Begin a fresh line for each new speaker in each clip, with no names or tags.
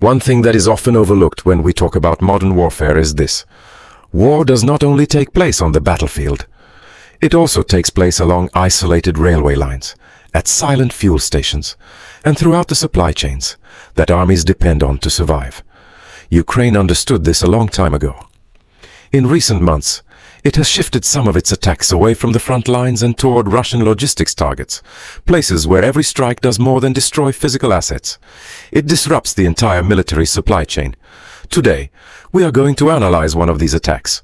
One thing that is often overlooked when we talk about modern warfare is this. War does not only take place on the battlefield. It also takes place along isolated railway lines, at silent fuel stations, and throughout the supply chains that armies depend on to survive. Ukraine understood this a long time ago. In recent months, it has shifted some of its attacks away from the front lines and toward Russian logistics targets, places where every strike does more than destroy physical assets. It disrupts the entire military supply chain. Today, we are going to analyze one of these attacks.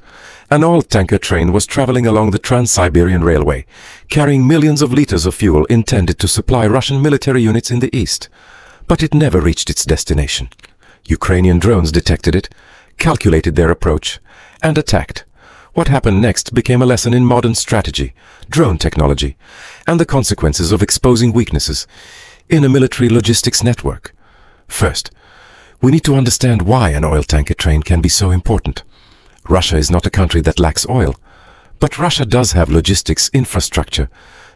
An oil tanker train was traveling along the Trans-Siberian Railway, carrying millions of liters of fuel intended to supply Russian military units in the east. But it never reached its destination. Ukrainian drones detected it, calculated their approach, and attacked. What happened next became a lesson in modern strategy, drone technology, and the consequences of exposing weaknesses in a military logistics network. First, we need to understand why an oil tanker train can be so important. Russia is not a country that lacks oil, but Russia does have logistics infrastructure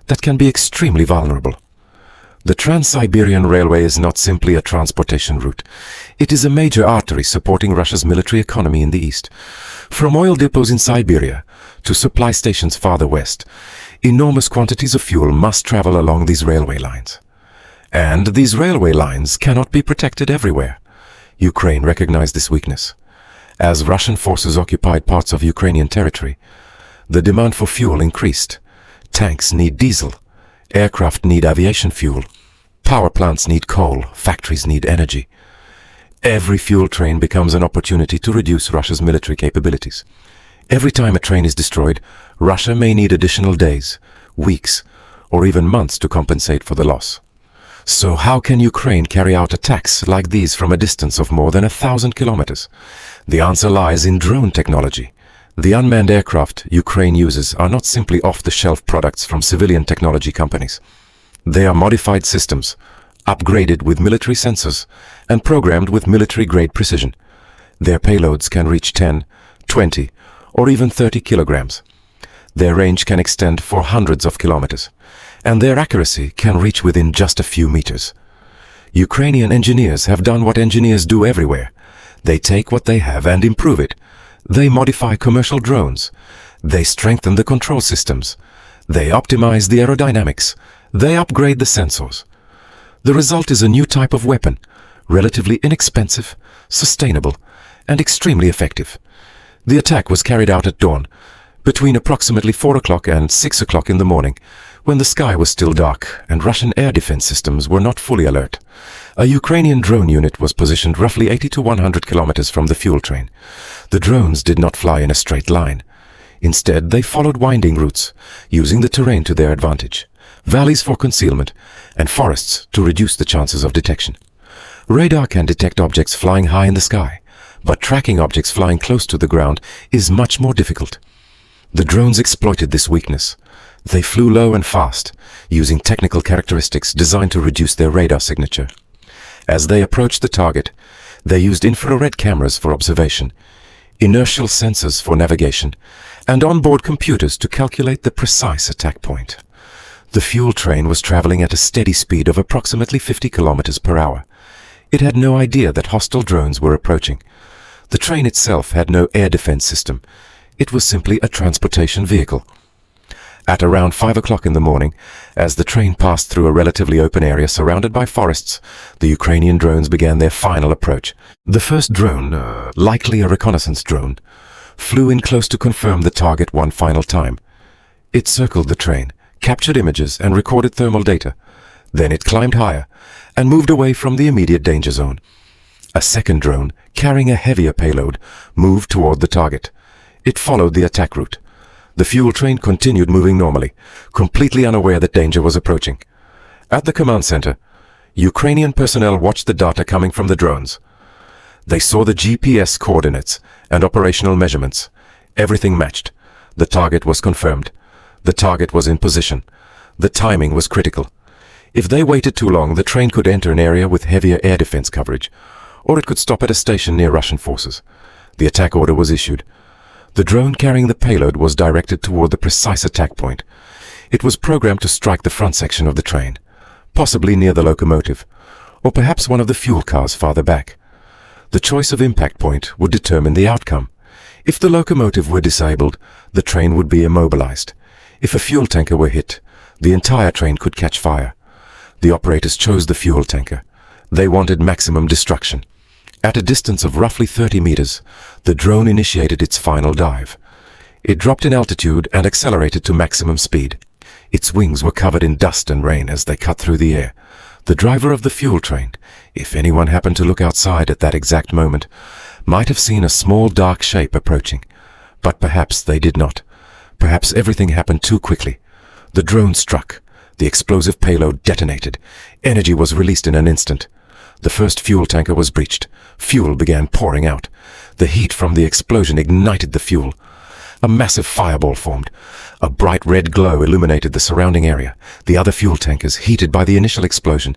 that can be extremely vulnerable. The Trans-Siberian Railway is not simply a transportation route. It is a major artery supporting Russia's military economy in the east. From oil depots in Siberia to supply stations farther west, enormous quantities of fuel must travel along these railway lines. And these railway lines cannot be protected everywhere. Ukraine recognized this weakness. As Russian forces occupied parts of Ukrainian territory, the demand for fuel increased. Tanks need diesel. Aircraft need aviation fuel. Power plants need coal. Factories need energy. Every fuel train becomes an opportunity to reduce Russia's military capabilities. Every time a train is destroyed, Russia may need additional days, weeks, or even months to compensate for the loss. So how can Ukraine carry out attacks like these from a distance of more than 1,000 kilometers? The answer lies in drone technology. The unmanned aircraft Ukraine uses are not simply off-the-shelf products from civilian technology companies. They are modified systems, upgraded with military sensors, and programmed with military-grade precision. Their payloads can reach 10, 20, or even 30 kilograms. Their range can extend for hundreds of kilometers, and their accuracy can reach within just a few meters. Ukrainian engineers have done what engineers do everywhere. They take what they have and improve it. They modify commercial drones. They strengthen the control systems. They optimize the aerodynamics. They upgrade the sensors. The result is a new type of weapon, relatively inexpensive, sustainable, and extremely effective. The attack was carried out at dawn, between approximately 4 o'clock and 6 o'clock in the morning, when the sky was still dark and Russian air defense systems were not fully alert. A Ukrainian drone unit was positioned roughly 80 to 100 kilometers from the fuel train. The drones did not fly in a straight line. Instead, they followed winding routes, using the terrain to their advantage, valleys for concealment, and forests to reduce the chances of detection. Radar can detect objects flying high in the sky, but tracking objects flying close to the ground is much more difficult. The drones exploited this weakness. They flew low and fast, using technical characteristics designed to reduce their radar signature. As they approached the target, they used infrared cameras for observation, inertial sensors for navigation, and onboard computers to calculate the precise attack point. The fuel train was traveling at a steady speed of approximately 50 kilometers per hour. It had no idea that hostile drones were approaching. The train itself had no air defense system. It was simply a transportation vehicle. At around 5 o'clock in the morning, as the train passed through a relatively open area surrounded by forests, the Ukrainian drones began their final approach. The first drone, likely a reconnaissance drone, flew in close to confirm the target one final time. It circled the train, captured images, and recorded thermal data. Then it climbed higher and moved away from the immediate danger zone. A second drone, carrying a heavier payload, moved toward the target. It followed the attack route. The fuel train continued moving normally, completely unaware that danger was approaching. At the command center, Ukrainian personnel watched the data coming from the drones. They saw the GPS coordinates and operational measurements. Everything matched. The target was confirmed. The target was in position. The timing was critical. If they waited too long, the train could enter an area with heavier air defense coverage, or it could stop at a station near Russian forces. The attack order was issued. The drone carrying the payload was directed toward the precise attack point. It was programmed to strike the front section of the train, possibly near the locomotive, or perhaps one of the fuel cars farther back. The choice of impact point would determine the outcome. If the locomotive were disabled, the train would be immobilized. If a fuel tanker were hit, the entire train could catch fire. The operators chose the fuel tanker. They wanted maximum destruction. At a distance of roughly 30 meters, the drone initiated its final dive. It dropped in altitude and accelerated to maximum speed. Its wings were covered in dust and rain as they cut through the air. The driver of the fuel train, if anyone happened to look outside at that exact moment, might have seen a small dark shape approaching. But perhaps they did not. Perhaps everything happened too quickly. The drone struck. The explosive payload detonated. Energy was released in an instant. The first fuel tanker was breached. Fuel began pouring out. The heat from the explosion ignited the fuel. A massive fireball formed. A bright red glow illuminated the surrounding area. The other fuel tankers, heated by the initial explosion,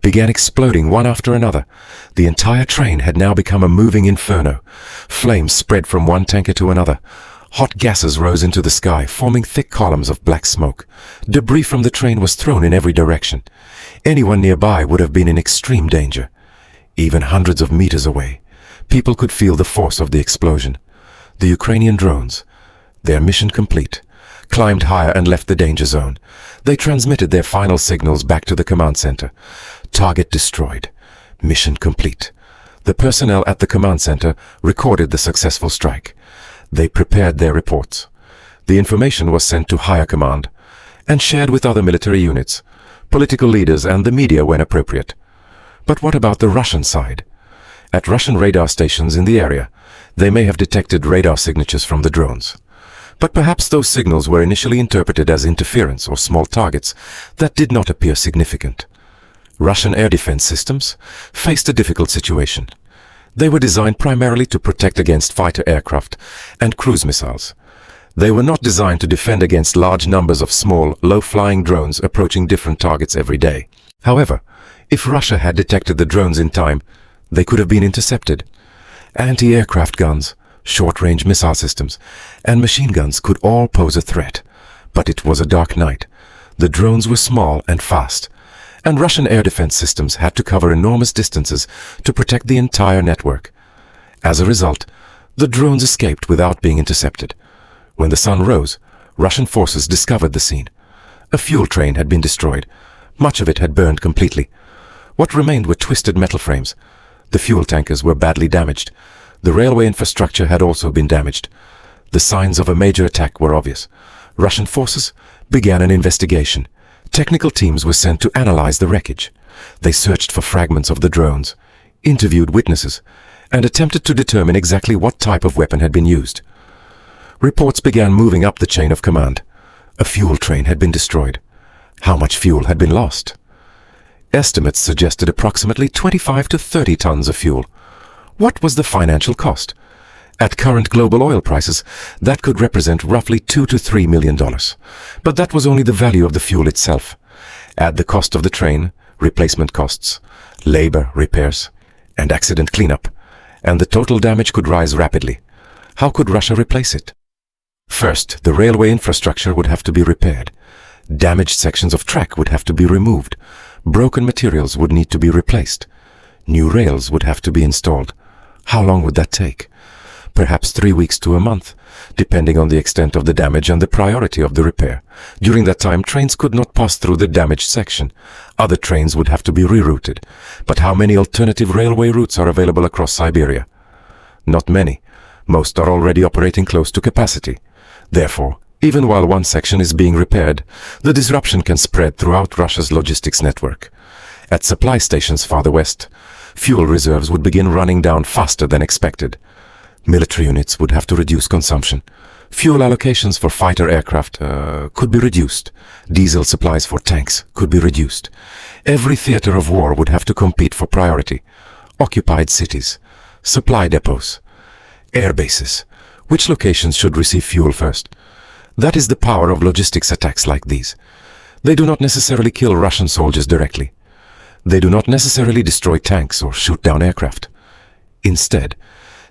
began exploding one after another. The entire train had now become a moving inferno. Flames spread from one tanker to another. Hot gases rose into the sky, forming thick columns of black smoke. Debris from the train was thrown in every direction. Anyone nearby would have been in extreme danger. Even hundreds of meters away, people could feel the force of the explosion. The Ukrainian drones, their mission complete, climbed higher and left the danger zone. They transmitted their final signals back to the command center. Target destroyed. Mission complete. The personnel at the command center recorded the successful strike. They prepared their reports. The information was sent to higher command and shared with other military units, political leaders and the media when appropriate. But what about the Russian side? At Russian radar stations in the area, they may have detected radar signatures from the drones. But perhaps those signals were initially interpreted as interference or small targets that did not appear significant. Russian air defense systems faced a difficult situation. They were designed primarily to protect against fighter aircraft and cruise missiles. They were not designed to defend against large numbers of small, low-flying drones approaching different targets every day. However, if Russia had detected the drones in time, they could have been intercepted. Anti-aircraft guns, short-range missile systems, and machine guns could all pose a threat. But it was a dark night. The drones were small and fast, and Russian air defense systems had to cover enormous distances to protect the entire network. As a result, the drones escaped without being intercepted. When the sun rose, Russian forces discovered the scene. A fuel train had been destroyed. Much of it had burned completely. What remained were twisted metal frames. The fuel tankers were badly damaged. The railway infrastructure had also been damaged. The signs of a major attack were obvious. Russian forces began an investigation. Technical teams were sent to analyze the wreckage. They searched for fragments of the drones, interviewed witnesses, and attempted to determine exactly what type of weapon had been used. Reports began moving up the chain of command. A fuel train had been destroyed. How much fuel had been lost? Estimates suggested approximately 25 to 30 tons of fuel. What was the financial cost? At current global oil prices, that could represent roughly $2 to $3 million. But that was only the value of the fuel itself. Add the cost of the train, replacement costs, labor, repairs, and accident cleanup, and the total damage could rise rapidly. How could Russia replace it? First, the railway infrastructure would have to be repaired. Damaged sections of track would have to be removed. Broken materials would need to be replaced. New rails would have to be installed. How long would that take? Perhaps 3 weeks to a month, depending on the extent of the damage and the priority of the repair. During that time, trains could not pass through the damaged section. Other trains would have to be rerouted. But how many alternative railway routes are available across Siberia? Not many. Most are already operating close to capacity. Therefore, even while one section is being repaired, the disruption can spread throughout Russia's logistics network. At supply stations farther west, fuel reserves would begin running down faster than expected. Military units would have to reduce consumption. Fuel allocations for fighter aircraft could be reduced. Diesel supplies for tanks could be reduced. Every theater of war would have to compete for priority. Occupied cities, supply depots, air bases. Which locations should receive fuel first? That is the power of logistics attacks like these. They do not necessarily kill Russian soldiers directly. They do not necessarily destroy tanks or shoot down aircraft. Instead,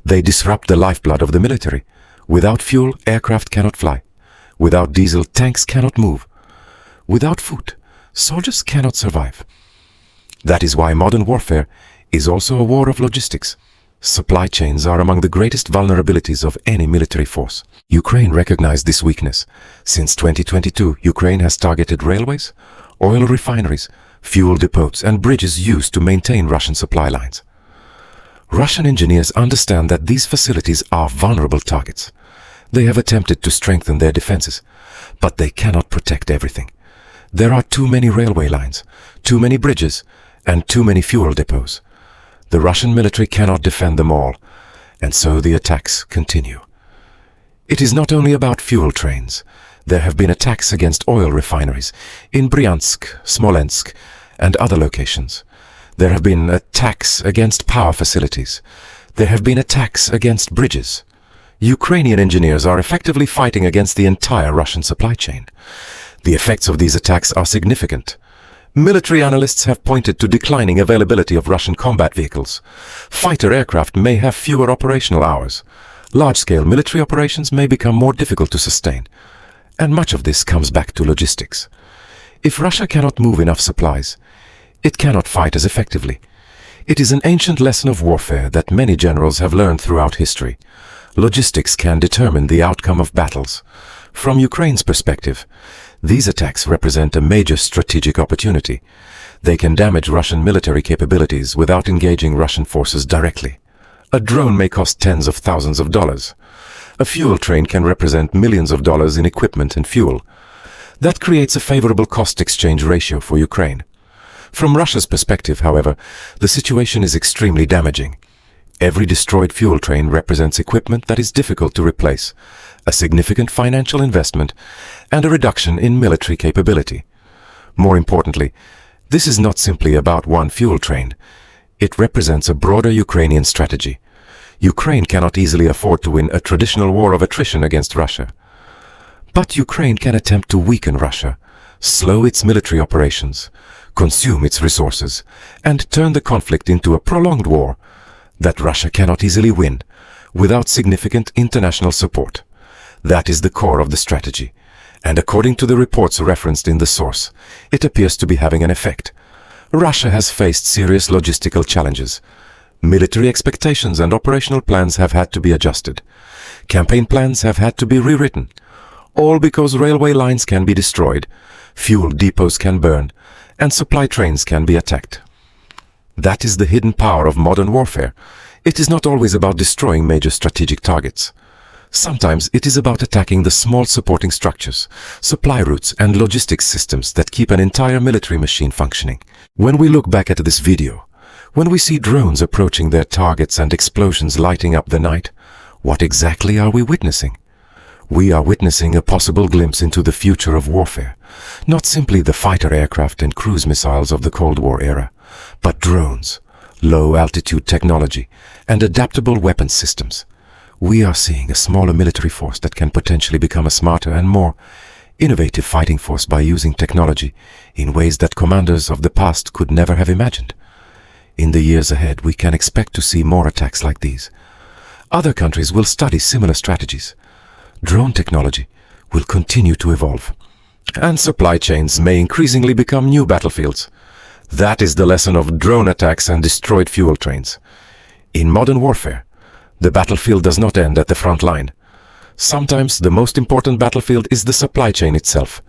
they disrupt the lifeblood of the military. Without fuel, aircraft cannot fly. Without diesel, tanks cannot move. Without food, soldiers cannot survive. That is why modern warfare is also a war of logistics. Supply chains are among the greatest vulnerabilities of any military force. Ukraine recognized this weakness. Since 2022, Ukraine has targeted railways, oil refineries, fuel depots, and bridges used to maintain Russian supply lines. Russian engineers understand that these facilities are vulnerable targets. They have attempted to strengthen their defenses, but they cannot protect everything. There are too many railway lines, too many bridges, and too many fuel depots. The Russian military cannot defend them all, and so the attacks continue. It is not only about fuel trains. There have been attacks against oil refineries in Bryansk, Smolensk, and other locations. There have been attacks against power facilities. There have been attacks against bridges. Ukrainian engineers are effectively fighting against the entire Russian supply chain. The effects of these attacks are significant. Military analysts have pointed to declining availability of Russian combat vehicles. Fighter aircraft may have fewer operational hours. Large-scale military operations may become more difficult to sustain. And much of this comes back to logistics. If Russia cannot move enough supplies, it cannot fight as effectively. It is an ancient lesson of warfare that many generals have learned throughout history. Logistics can determine the outcome of battles. From Ukraine's perspective, these attacks represent a major strategic opportunity. They can damage Russian military capabilities without engaging Russian forces directly. A drone may cost tens of thousands of dollars. A fuel train can represent millions of dollars in equipment and fuel. That creates a favorable cost-exchange ratio for Ukraine. From Russia's perspective, however, the situation is extremely damaging. Every destroyed fuel train represents equipment that is difficult to replace, a significant financial investment, and a reduction in military capability. More importantly, this is not simply about one fuel train. It represents a broader Ukrainian strategy. Ukraine cannot easily afford to win a traditional war of attrition against Russia. But Ukraine can attempt to weaken Russia, slow its military operations, consume its resources, and turn the conflict into a prolonged war that Russia cannot easily win without significant international support. That is the core of the strategy, and according to the reports referenced in the source, it appears to be having an effect. Russia has faced serious logistical challenges. Military expectations and operational plans have had to be adjusted. Campaign plans have had to be rewritten, all because railway lines can be destroyed, fuel depots can burn, and supply trains can be attacked. That is the hidden power of modern warfare. It is not always about destroying major strategic targets. Sometimes it is about attacking the small supporting structures, supply routes, and logistics systems that keep an entire military machine functioning. When we look back at this video, when we see drones approaching their targets and explosions lighting up the night, what exactly are we witnessing? We are witnessing a possible glimpse into the future of warfare, not simply the fighter aircraft and cruise missiles of the Cold War era, but drones, low-altitude technology, and adaptable weapons systems. We are seeing a smaller military force that can potentially become a smarter and more innovative fighting force by using technology in ways that commanders of the past could never have imagined. In the years ahead, we can expect to see more attacks like these. Other countries will study similar strategies. Drone technology will continue to evolve, and supply chains may increasingly become new battlefields. That is the lesson of drone attacks and destroyed fuel trains. In modern warfare, the battlefield does not end at the front line. Sometimes the most important battlefield is the supply chain itself.